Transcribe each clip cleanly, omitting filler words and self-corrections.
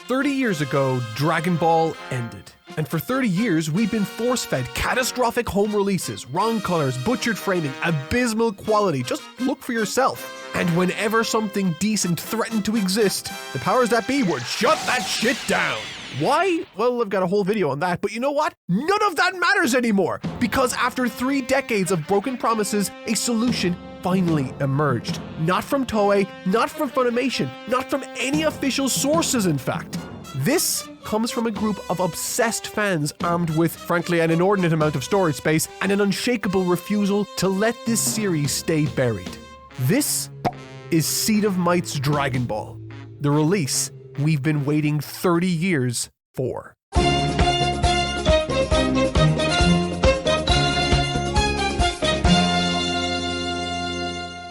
30 years ago, Dragon Ball ended. And for 30 years, we've been force-fed catastrophic home releases, wrong colors, butchered framing, abysmal quality. Just look for yourself. And whenever something decent threatened to exist, the powers that be would shut that shit down. Why? Well, I've got a whole video on that, but you know what? None of that matters anymore, because after 3 decades of broken promises, a solution finally emerged. Not from Toei, not from Funimation, not from any official sources, in fact. This comes from a group of obsessed fans armed with, frankly, an inordinate amount of storage space and an unshakable refusal to let this series stay buried. This is Seed of Might's Dragon Ball, the release we've been waiting 30 years for.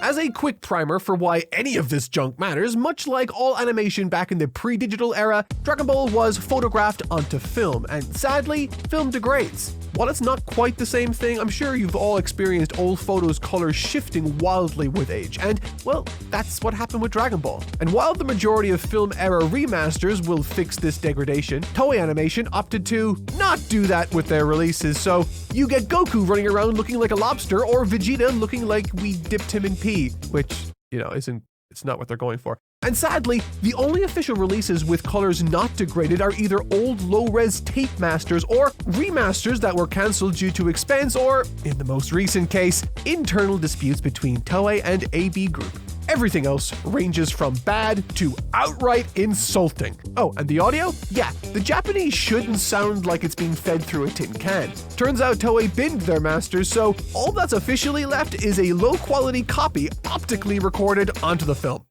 As a quick primer for why any of this junk matters, much like all animation back in the pre-digital era, Dragon Ball was photographed onto film, and sadly, film degrades. While it's not quite the same thing, I'm sure you've all experienced old photos' colors shifting wildly with age, and, well, that's what happened with Dragon Ball. And while the majority of film-era remasters will fix this degradation, Toei Animation opted to not do that with their releases, so you get Goku running around looking like a lobster, or Vegeta looking like we dipped him in pee, which, it's not what they're going for. And sadly, the only official releases with colors not degraded are either old low-res tape masters or remasters that were cancelled due to expense or, in the most recent case, internal disputes between Toei and AB Group. Everything else ranges from bad to outright insulting. Oh, and the audio? Yeah, the Japanese shouldn't sound like it's being fed through a tin can. Turns out Toei binned their masters, so all that's officially left is a low-quality copy optically recorded onto the film.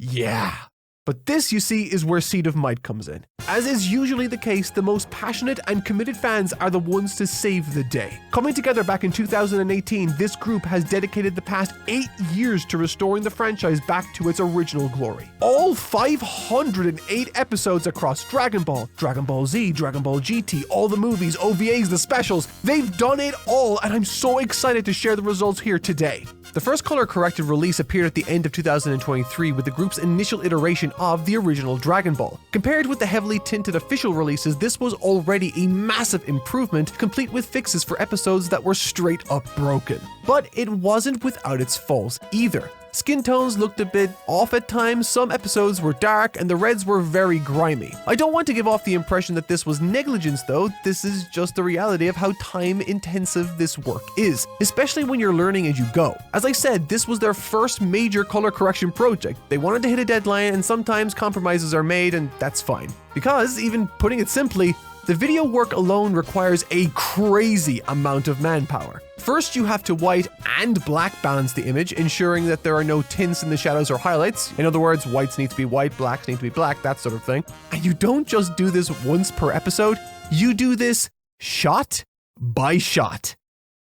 Yeah. But this, you see, is where Seed of Might comes in. As is usually the case, the most passionate and committed fans are the ones to save the day. Coming together back in 2018, this group has dedicated the past 8 years to restoring the franchise back to its original glory. All 508 episodes across Dragon Ball, Dragon Ball Z, Dragon Ball GT, all the movies, OVAs, the specials, they've done it all, and I'm so excited to share the results here today. The first color-corrected release appeared at the end of 2023 with the group's initial iteration of the original Dragon Ball. Compared with the heavily tinted official releases, this was already a massive improvement, complete with fixes for episodes that were straight up broken. But it wasn't without its faults either. Skin tones looked a bit off at times, some episodes were dark, and the reds were very grimy. I don't want to give off the impression that this was negligence though, this is just the reality of how time-intensive this work is, especially when you're learning as you go. As I said, this was their first major color correction project. They wanted to hit a deadline, and sometimes compromises are made, and that's fine. Because, even putting it simply, the video work alone requires a crazy amount of manpower. First, you have to white and black balance the image, ensuring that there are no tints in the shadows or highlights. In other words, whites need to be white, blacks need to be black, that sort of thing. And you don't just do this once per episode, you do this shot by shot.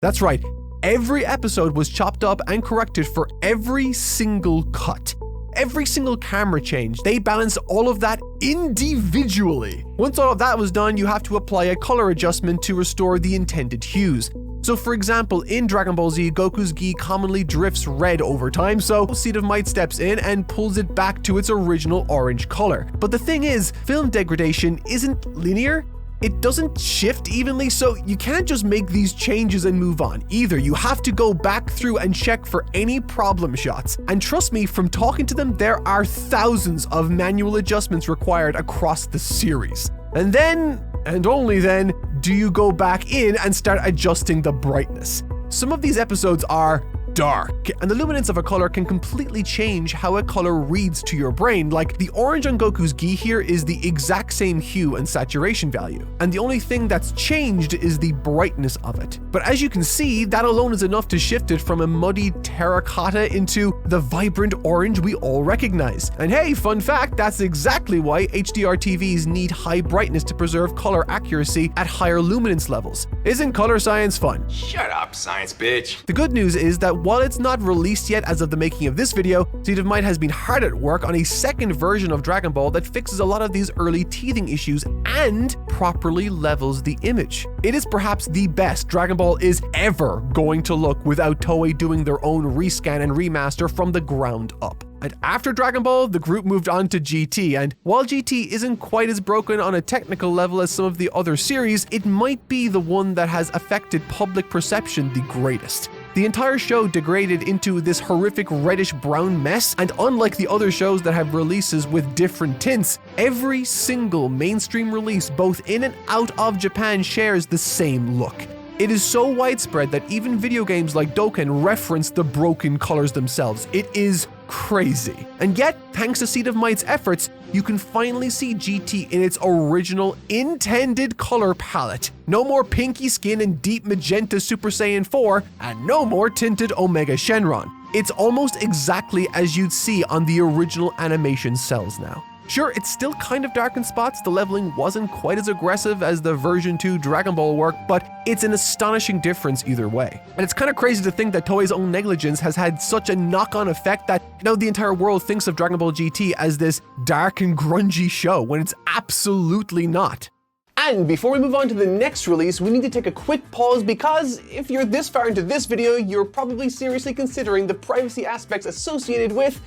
That's right, every episode was chopped up and corrected for every single cut. Every single camera change, they balanced all of that individually. Once all of that was done, you have to apply a color adjustment to restore the intended hues. So for example, in Dragon Ball Z, Goku's gi commonly drifts red over time, so Seed of Might steps in and pulls it back to its original orange color. But the thing is, film degradation isn't linear. It doesn't shift evenly, so you can't just make these changes and move on. Either you have to go back through and check for any problem shots. And trust me, from talking to them, there are thousands of manual adjustments required across the series. And then, and only then, do you go back in and start adjusting the brightness. Some of these episodes are dark, and the luminance of a color can completely change how a color reads to your brain. Like the orange on Goku's gi here is the exact same hue and saturation value, and the only thing that's changed is the brightness of it. But as you can see, that alone is enough to shift it from a muddy terracotta into the vibrant orange we all recognize. And hey, fun fact, that's exactly why HDR TVs need high brightness to preserve color accuracy at higher luminance levels. Isn't color science fun? Shut up, science bitch. The good news is that while it's not released yet as of the making of this video, Seed of Might has been hard at work on a second version of Dragon Ball that fixes a lot of these early teething issues and properly levels the image. It is perhaps the best Dragon Ball is ever going to look without Toei doing their own rescan and remaster from the ground up. And after Dragon Ball, the group moved on to GT, and while GT isn't quite as broken on a technical level as some of the other series, it might be the one that has affected public perception the greatest. The entire show degraded into this horrific reddish-brown mess, and unlike the other shows that have releases with different tints, every single mainstream release both in and out of Japan shares the same look. It is so widespread that even video games like Dokkan reference the broken colors themselves. It is crazy. And yet, thanks to Seed of Might's efforts, you can finally see GT in its original intended color palette. No more pinky skin and deep magenta Super Saiyan 4, and no more tinted Omega Shenron. It's almost exactly as you'd see on the original animation cells now. Sure, it's still kind of dark in spots, the leveling wasn't quite as aggressive as the version 2 Dragon Ball work, but it's an astonishing difference either way. And it's kind of crazy to think that Toei's own negligence has had such a knock-on effect that now the entire world thinks of Dragon Ball GT as this dark and grungy show, when it's absolutely not. And before we move on to the next release, we need to take a quick pause because if you're this far into this video, you're probably seriously considering the privacy aspects associated with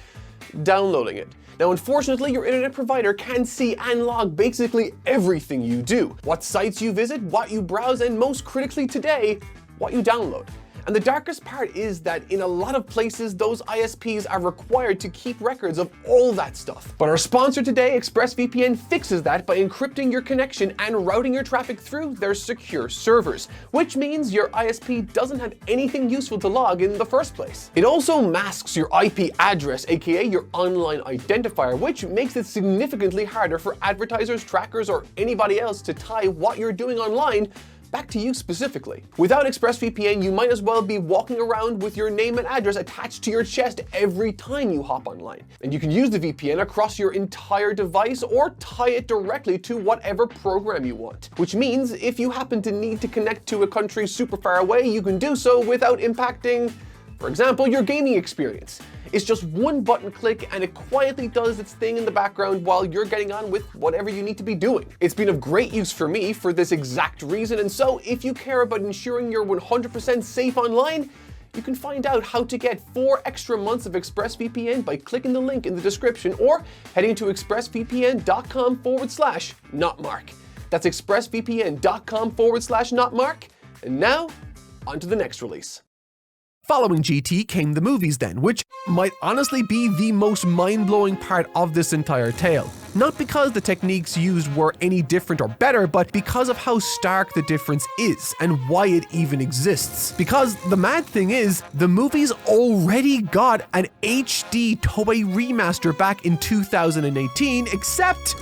downloading it. Now, unfortunately, your internet provider can see and log basically everything you do. What sites you visit, what you browse, and most critically today, what you download. And the darkest part is that in a lot of places, those ISPs are required to keep records of all that stuff. But our sponsor today, ExpressVPN, fixes that by encrypting your connection and routing your traffic through their secure servers, which means your ISP doesn't have anything useful to log in the first place. It also masks your IP address, aka your online identifier, which makes it significantly harder for advertisers, trackers, or anybody else to tie what you're doing online back to you specifically. Without ExpressVPN, you might as well be walking around with your name and address attached to your chest every time you hop online. And you can use the VPN across your entire device or tie it directly to whatever program you want. Which means if you happen to need to connect to a country super far away, you can do so without impacting, for example, your gaming experience. It's just one button click and it quietly does its thing in the background while you're getting on with whatever you need to be doing. It's been of great use for me for this exact reason, and so if you care about ensuring you're 100% safe online, you can find out how to get 4 extra months of ExpressVPN by clicking the link in the description or heading to expressvpn.com/notmark. That's expressvpn.com/notmark. And now, on to the next release. Following GT came the movies then, which might honestly be the most mind-blowing part of this entire tale. Not because the techniques used were any different or better, but because of how stark the difference is and why it even exists. Because the mad thing is, the movies already got an HD Toei remaster back in 2018, except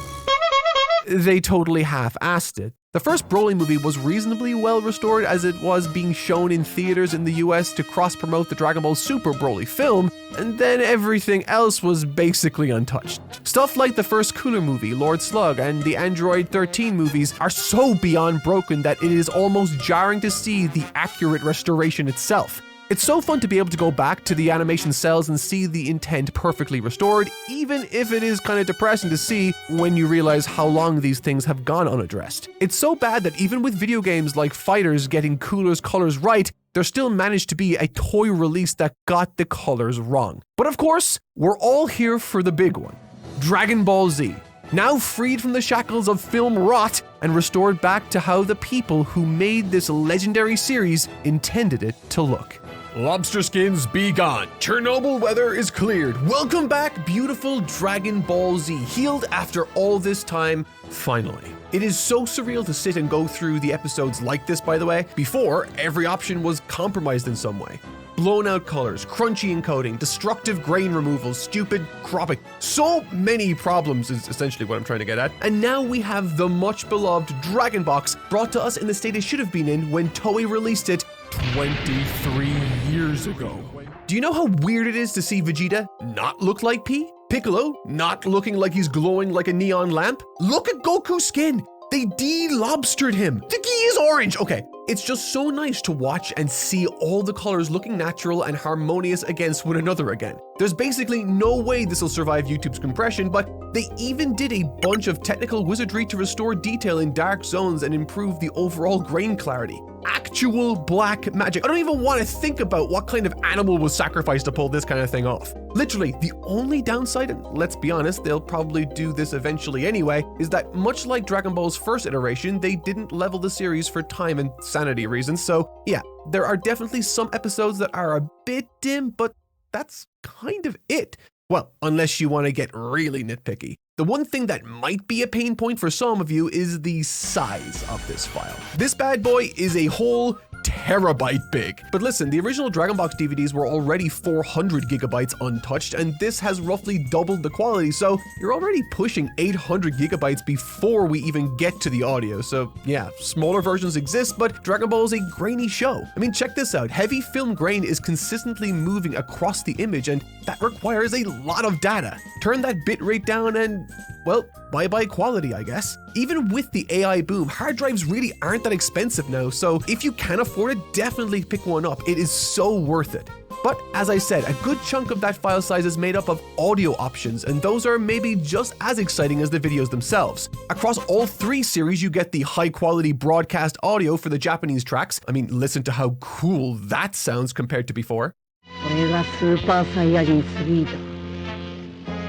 they totally half-assed it. The first Broly movie was reasonably well restored as it was being shown in theaters in the US to cross-promote the Dragon Ball Super Broly film, and then everything else was basically untouched. Stuff like the first Cooler movie, Lord Slug, and the Android 13 movies are so beyond broken that it is almost jarring to see the accurate restoration itself. It's so fun to be able to go back to the animation cells and see the intent perfectly restored, even if it is kind of depressing to see when you realize how long these things have gone unaddressed. It's so bad that even with video games like Fighters getting Cooler's colors right, there still managed to be a toy release that got the colors wrong. But of course, we're all here for the big one. Dragon Ball Z. Now freed from the shackles of film rot and restored back to how the people who made this legendary series intended it to look. Lobster skins be gone. Chernobyl weather is cleared. Welcome back, beautiful Dragon Ball Z, healed after all this time, finally. It is so surreal to sit and go through the episodes like this, by the way. Before, every option was compromised in some way. Blown out colors, crunchy encoding, destructive grain removal, stupid cropping. So many problems is essentially what I'm trying to get at. And now we have the much beloved Dragon Box brought to us in the state it should have been in when Toei released it 23 years ago. Do you know how weird it is to see Vegeta not look like P? Piccolo not looking like he's glowing like a neon lamp? Look at Goku's skin. They de-lobstered him. The gi is orange. Okay, it's just so nice to watch and see all the colors looking natural and harmonious against one another again. There's basically no way this will survive YouTube's compression, but they even did a bunch of technical wizardry to restore detail in dark zones and improve the overall grain clarity. actual black magic. I don't even want to think about what kind of animal was sacrificed to pull this kind of thing off. Literally, the only downside, and let's be honest, they'll probably do this eventually anyway, is that much like Dragon Ball's first iteration, they didn't level the series for time and sanity reasons. So yeah, there are definitely some episodes that are a bit dim, but that's kind of it. Well, unless you want to get really nitpicky. The one thing that might be a pain point for some of you is the size of this file. This bad boy is a whole terabyte big. But listen, the original Dragon Box DVDs were already 400 gigabytes untouched, and this has roughly doubled the quality, so you're already pushing 800 gigabytes before we even get to the audio. So yeah, smaller versions exist, but Dragon Ball is a grainy show. I mean, check this out. Heavy film grain is consistently moving across the image, and that requires a lot of data. Turn that bitrate down and, well, bye-bye quality, I guess. Even with the AI boom, hard drives really aren't that expensive now, so if you can afford it, definitely pick one up. It is so worth it. But as I said, a good chunk of that file size is made up of audio options, and those are maybe just as exciting as the videos themselves. Across all three series, you get the high-quality broadcast audio for the Japanese tracks. I mean, listen to how cool that sounds compared to before.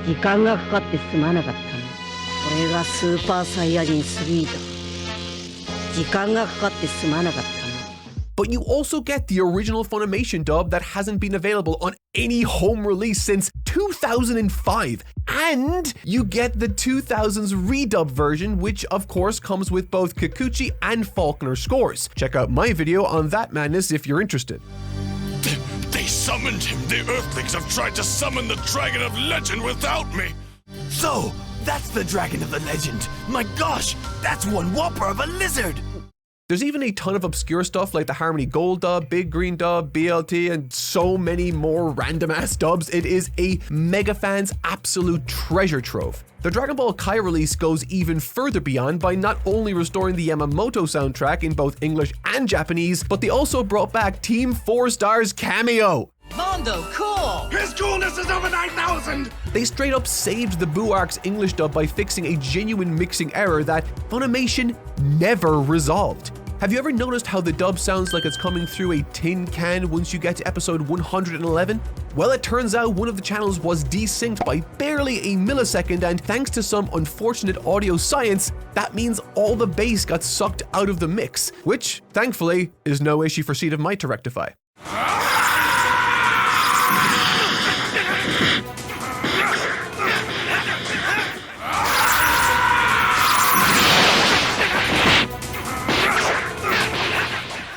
時間がかかってすまなかったね。これがスーパーサイヤ人3だ。時間がかかってすまなかったね。 But you also get the original Funimation dub that hasn't been available on any home release since 2005. And you get the 2000s redub version, which of course comes with both Kikuchi and Faulkner scores. Check out my video on that madness if you're interested. They summoned him. The Earthlings have tried to summon the Dragon of Legend without me. So, that's the Dragon of the Legend. My gosh, that's one whopper of a lizard. There's even a ton of obscure stuff like the Harmony Gold dub, Big Green dub, BLT, and so many more random-ass dubs. It is a mega fan's absolute treasure trove. The Dragon Ball Kai release goes even further beyond by not only restoring the Yamamoto soundtrack in both English and Japanese, but they also brought back Team 4 Star's cameo. Mondo, cool! His coolness is over 9,000! They straight up saved the Boo Arc's English dub by fixing a genuine mixing error that Funimation never resolved. Have you ever noticed how the dub sounds like it's coming through a tin can once you get to episode 111? Well, it turns out one of the channels was desynced by barely a millisecond, and thanks to some unfortunate audio science, that means all the bass got sucked out of the mix, which, thankfully, is no issue for Seed of Might to rectify.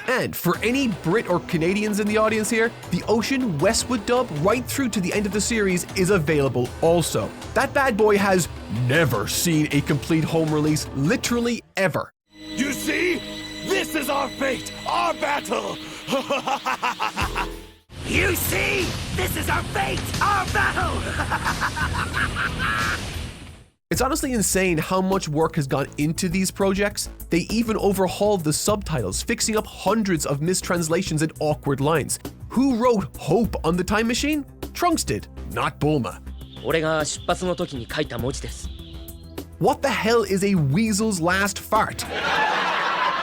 And for any Brit or Canadians in the audience here, the Ocean Westwood dub right through to the end of the series is available also. That bad boy has never seen a complete home release, literally ever. You see? This is our fate, our battle! You see? This is our fate, our battle! It's honestly insane how much work has gone into these projects. They even overhauled the subtitles, fixing up hundreds of mistranslations and awkward lines. Who wrote Hope on the Time Machine? Trunks did, not Bulma. 俺が出発の時に書いた文字です。 What the hell is a weasel's last fart?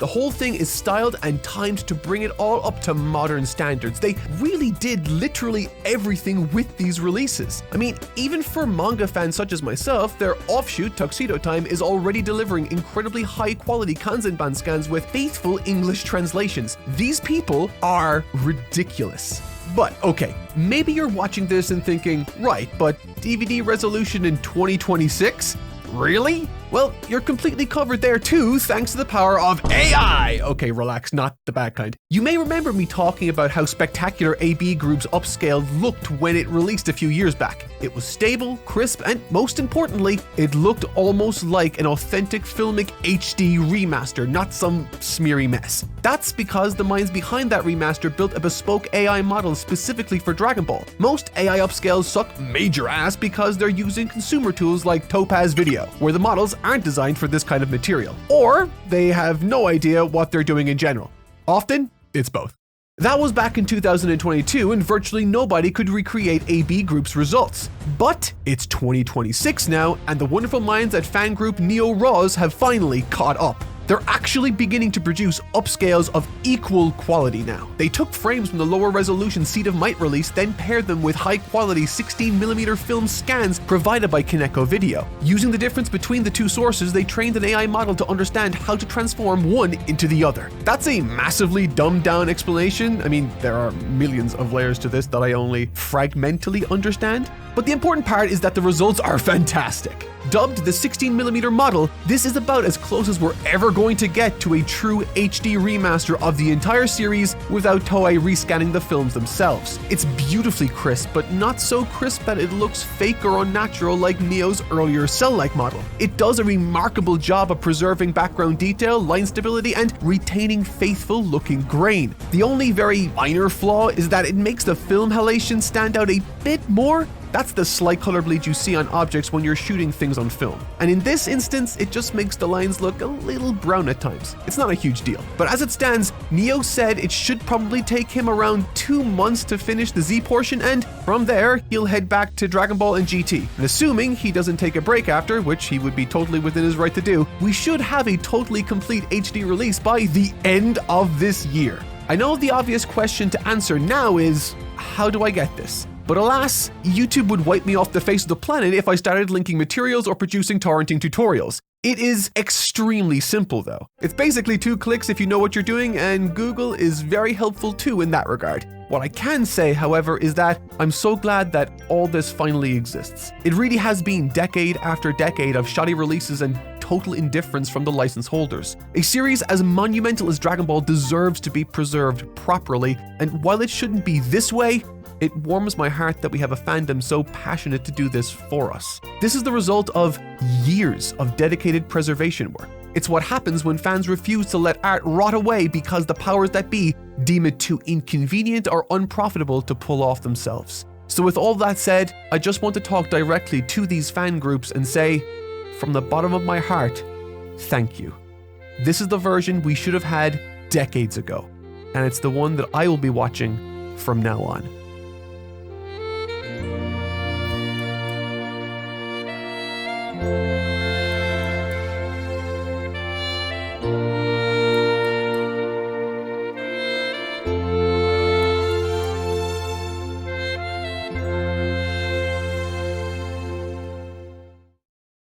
The whole thing is styled and timed to bring it all up to modern standards. They really did literally everything with these releases. I mean, even for manga fans such as myself, their offshoot, Tuxedo Time, is already delivering incredibly high-quality Kanzenban scans with faithful English translations. These people are ridiculous. But okay, maybe you're watching this and thinking, right, but DVD resolution in 2026? Really? Well, you're completely covered there too, thanks to the power of AI! Okay, relax, not the bad kind. You may remember me talking about how spectacular AB Group's Upscale looked when it released a few years back. It was stable, crisp, and most importantly, it looked almost like an authentic filmic HD remaster, not some smeary mess. That's because the minds behind that remaster built a bespoke AI model specifically for Dragon Ball. Most AI upscales suck major ass because they're using consumer tools like Topaz Video, where the models aren't designed for this kind of material, or they have no idea what they're doing in general. Often, it's both. That was back in 2022, and virtually nobody could recreate AB Group's results. But it's 2026 now, and the wonderful minds at fan group Neo Raws have finally caught up. They're actually beginning to produce upscales of equal quality now. They took frames from the lower resolution Seed of Might release, then paired them with high quality 16mm film scans provided by Kaneko Video. Using the difference between the two sources, they trained an AI model to understand how to transform one into the other. That's a massively dumbed down explanation. I mean, there are millions of layers to this that I only fragmentally understand. But the important part is that the results are fantastic. Dubbed the 16mm model, this is about as close as we're ever going to get to a true HD remaster of the entire series without Toei rescanning the films themselves. It's beautifully crisp, but not so crisp that it looks fake or unnatural like Neo's earlier cell-like model. It does a remarkable job of preserving background detail, line stability, and retaining faithful-looking grain. The only very minor flaw is that it makes the film halation stand out a bit more. That's the slight color bleed you see on objects when you're shooting things on film. And in this instance, it just makes the lines look a little brown at times. It's not a huge deal. But as it stands, Neo said it should probably take him around 2 months to finish the Z portion, and from there, he'll head back to Dragon Ball and GT. And assuming he doesn't take a break after, which he would be totally within his right to do, we should have a totally complete HD release by the end of this year. I know the obvious question to answer now is, how do I get this? But alas, YouTube would wipe me off the face of the planet if I started linking materials or producing torrenting tutorials. It is extremely simple though. It's basically 2 clicks if you know what you're doing, and Google is very helpful too in that regard. What I can say, however, is that I'm so glad that all this finally exists. It really has been decade after decade of shoddy releases and total indifference from the license holders. A series as monumental as Dragon Ball deserves to be preserved properly, and while it shouldn't be this way, it warms my heart that we have a fandom so passionate to do this for us. This is the result of years of dedicated preservation work. It's what happens when fans refuse to let art rot away because the powers that be deem it too inconvenient or unprofitable to pull off themselves. So with all that said, I just want to talk directly to these fan groups and say, from the bottom of my heart, thank you. This is the version we should have had decades ago, and it's the one that I will be watching from now on.